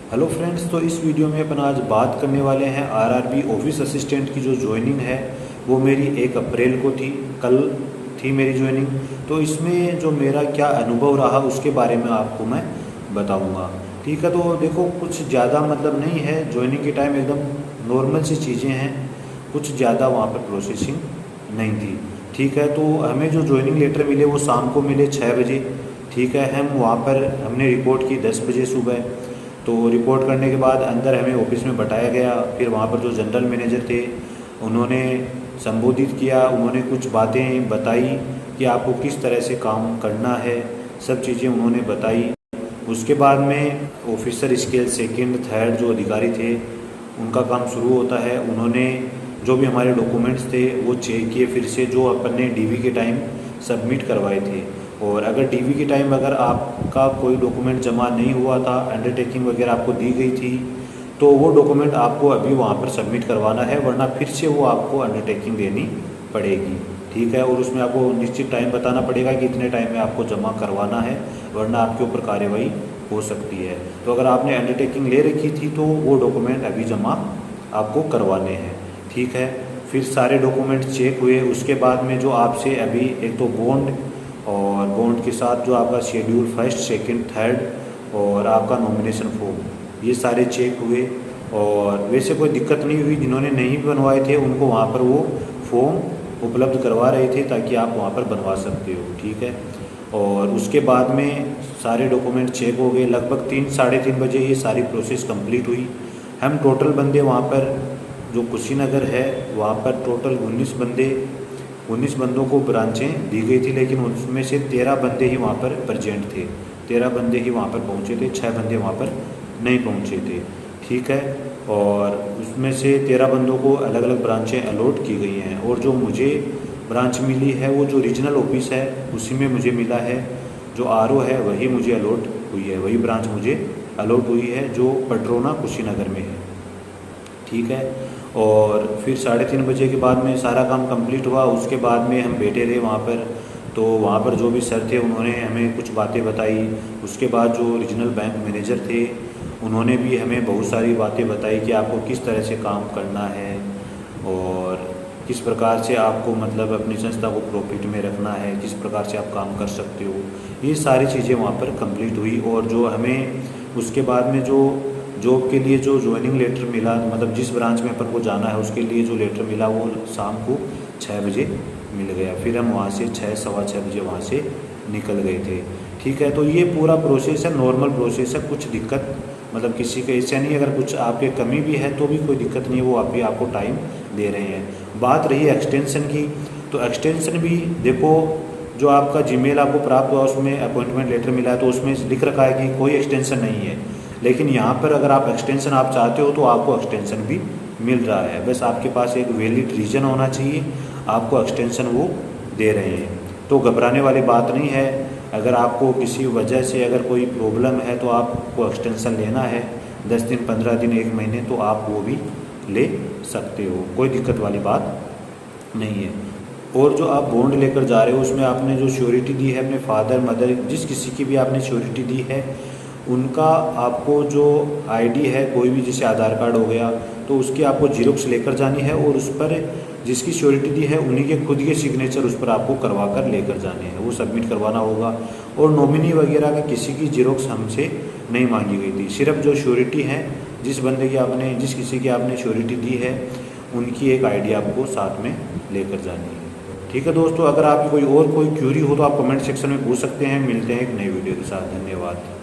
Hello friends, तो इस video में अपन आज बात करने वाले हैं आरआरबी ऑफिस असिस्टेंट की जो ज्वाइनिंग है वो मेरी 1 अप्रैल को थी। कल थी मेरी ज्वाइनिंग। तो इसमें जो मेरा क्या अनुभव रहा उसके बारे में आपको मैं बताऊंगा। ठीक है, तो देखो कुछ ज़्यादा मतलब नहीं है, ज्वाइनिंग के टाइम एकदम नॉर्मल सी चीज़ें हैं, कुछ ज़्यादा वहाँ पर प्रोसेसिंग नहीं थी। ठीक है, तो हमें जो ज्वाइनिंग लेटर मिले वो शाम को मिले 6 बजे। ठीक है, हम वहाँ पर हमने रिपोर्ट की 10 बजे सुबह। तो रिपोर्ट करने के बाद अंदर हमें ऑफिस में बैठाया गया। फिर वहाँ पर जो जनरल मैनेजर थे उन्होंने संबोधित किया, उन्होंने कुछ बातें बताई कि आपको किस तरह से काम करना है, सब चीज़ें उन्होंने बताई। उसके बाद में ऑफिसर स्केल सेकंड थर्ड जो अधिकारी थे उनका काम शुरू होता है। उन्होंने जो भी हमारे डॉक्यूमेंट्स थे वो चेक किए, फिर से जो अपन ने डीवी के टाइम सबमिट करवाए थे। और अगर डीवी के टाइम अगर आपका कोई डॉक्यूमेंट जमा नहीं हुआ था, अंडरटेकिंग वगैरह आपको दी गई थी, तो वो डॉक्यूमेंट आपको अभी वहाँ पर सबमिट करवाना है, वरना फिर से वो आपको अंडरटेकिंग देनी पड़ेगी। ठीक है, और उसमें आपको निश्चित टाइम बताना पड़ेगा कि इतने टाइम में आपको जमा करवाना है, वरना आपके ऊपर कार्रवाई हो सकती है। तो अगर आपने अंडरटेकिंग ले रखी थी तो वो डॉक्यूमेंट अभी जमा आपको करवाने हैं। ठीक है, फिर सारे डॉक्यूमेंट चेक हुए। उसके बाद में जो आपसे अभी एक तो बॉन्ड और बॉन्ड के साथ जो आपका शेड्यूल फर्स्ट सेकंड थर्ड और आपका नॉमिनेशन फॉर्म, ये सारे चेक हुए। और वैसे कोई दिक्कत नहीं हुई, जिन्होंने नहीं बनवाए थे उनको वहाँ पर वो फॉर्म उपलब्ध करवा रहे थे ताकि आप वहाँ पर बनवा सकते हो। ठीक है, और उसके बाद में सारे डॉक्यूमेंट चेक हो गए। लगभग 3 साढ़े 3 बजे ये सारी प्रोसेस कंप्लीट हुई। हम टोटल बंदे वहाँ पर जो कुशीनगर है वहाँ पर टोटल 19 बंदों को ब्रांचें दी गई थी, लेकिन उसमें से 13 बंदे ही वहाँ पर प्रेजेंट थे, 13 बंदे ही वहाँ पर पहुँचे थे, 6 बंदे वहाँ पर नहीं पहुँचे थे। ठीक है, और उसमें से 13 बंदों को अलग अलग ब्रांचें अलॉट की गई हैं। और जो मुझे ब्रांच मिली है वो जो रीजनल ऑफिस है उसी में मुझे मिला है। जो आरओ है वही मुझे अलॉट हुई है, वही ब्रांच मुझे अलॉट हुई है जो पटरोना कुशीनगर में है। ठीक है, और फिर 3:30 बजे के बाद में सारा काम कंप्लीट हुआ। उसके बाद में हम बैठे रहे वहाँ पर। तो वहाँ पर जो भी सर थे उन्होंने हमें कुछ बातें बताई। उसके बाद जो रीजनल बैंक मैनेजर थे उन्होंने भी हमें बहुत सारी बातें बताई कि आपको किस तरह से काम करना है और किस प्रकार से आपको मतलब अपनी संस्था को प्रॉफिट में रखना है, किस प्रकार से आप काम कर सकते हो। ये सारी चीज़ें वहाँ पर कंप्लीट हुई। और जो हमें उसके बाद में जो जॉब के लिए जो ज्वाइनिंग लेटर मिला, मतलब जिस ब्रांच में अपन को जाना है उसके लिए जो लेटर मिला वो शाम को 6 बजे मिल गया। फिर हम वहाँ से 6 सवा 6 बजे वहाँ से निकल गए थे। ठीक है, तो ये पूरा प्रोसेस है, नॉर्मल प्रोसेस है, कुछ दिक्कत मतलब किसी का ऐसा नहीं। अगर कुछ आपके कमी भी है तो भी कोई दिक्कत नहीं है, वो आप भी आपको टाइम दे रहे हैं। बात रही एक्सटेंशन की, तो एक्सटेंशन भी देखो, जो आपका जीमेल आपको प्राप्त हुआ उसमें अपॉइंटमेंट लेटर मिला है तो उसमें लिख रखा है कि कोई एक्सटेंशन नहीं है। लेकिन यहाँ पर अगर आप एक्सटेंशन आप चाहते हो तो आपको एक्सटेंशन भी मिल रहा है, बस आपके पास एक वैलिड रीज़न होना चाहिए, आपको एक्सटेंशन वो दे रहे हैं। तो घबराने वाली बात नहीं है। अगर आपको किसी वजह से अगर कोई प्रॉब्लम है तो आपको एक्सटेंशन लेना है 10 दिन 15 दिन 1 महीने, तो आप वो भी ले सकते हो, कोई दिक्कत वाली बात नहीं है। और जो आप बॉन्ड लेकर जा रहे हो उसमें आपने जो श्योरिटी दी है अपने फादर मदर, जिस किसी की भी आपने श्योरिटी दी है उनका आपको जो आईडी है कोई भी, जैसे आधार कार्ड हो गया, तो उसकी आपको जीरोक्स लेकर जानी है और उस पर जिसकी श्योरिटी दी है उन्हीं के खुद के सिग्नेचर उस पर आपको करवा कर लेकर जाने हैं, वो सबमिट करवाना होगा। और नॉमिनी वगैरह की किसी की जीरोक्स हमसे नहीं मांगी गई थी, सिर्फ जो श्योरिटी है जिस बंदे की आपने जिस किसी की आपने श्योरिटी दी है उनकी एक आईडी आपको साथ में लेकर जानी है। ठीक है दोस्तों, अगर आपकी कोई क्यूरी हो तो आप कमेंट सेक्शन में पूछ सकते हैं। मिलते हैं एक नई वीडियो के साथ, धन्यवाद।